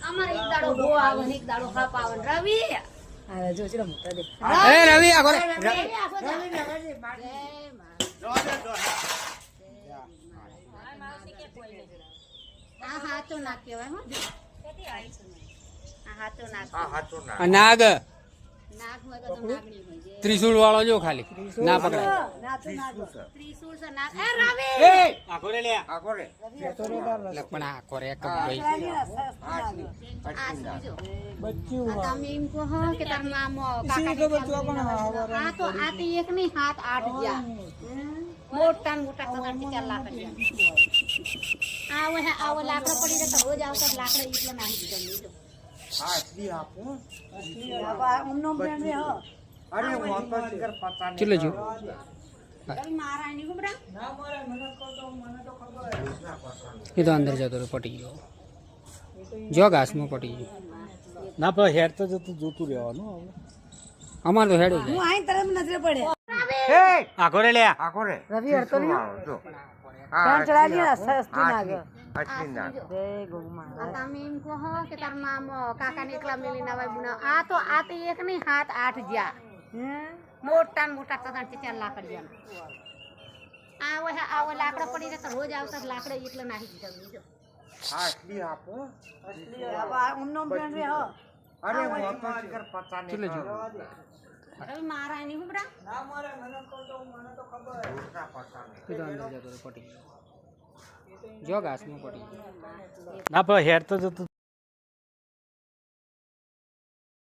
અમારે એક દાડો ગો આવે ને એક દાડો હાપ આવે ને રવિ આ જો છે મોટા દે એ રવિ આખો રે આ હાચો ના કહેવાય હો આ હાચો ના આ નાગ નાગ હોય તો નાગણી હોય છે ત્રિશુળ વાળો જો ખાલી ના પકડાય ત્રિશુળ છે નાગ એ રવિ આખો રે લે આખો રે લખણ આખો રે કબ ભાઈ આ સુજો તમે એમ કહો કે તાર મામો કાકા આ તો આતી એક ની હાથ આઠ ગયા મોટા મોટા કદાચ 4 લાખ આવો લાકડો પડી જાય તો રોજ આવતા લાકડો એટલે નાખી દીધો ચલો જો મારા ની ગુબડા એ તો અંદર જતો રહ્યો પટી ગયો જો ઘાસમાં પટી ગયો ના પણ હેડ તો જતું જોતું રહેવાનું અમાર તો હેડો હું આઈ તરફ નજરે પડે આખો રે લે આખો રે રવિ હરતો નહીં કાન ચડા દી ને સસ્તી નાગ જય ગોમા તમે એમ કહો કે તાર મામો કાકા ને એકલા મેલી ના બુના આ તો આતી એક ની હાથ આઠ ગયા મોટા મોટા કદાચ 4 લાખ ગયા આવો લાકડો પડી જાય તો રોજ આવતા લાકડો એટલે નાખી દીધો ઉન્નો બેન રે હો ચલો જો રવિ મારા ની ગુબડા એ તો અંદર જતો રહ્યો પટી ગયો જો ઘાસમાં પટી ગયો ના પણ હેડ તો જતું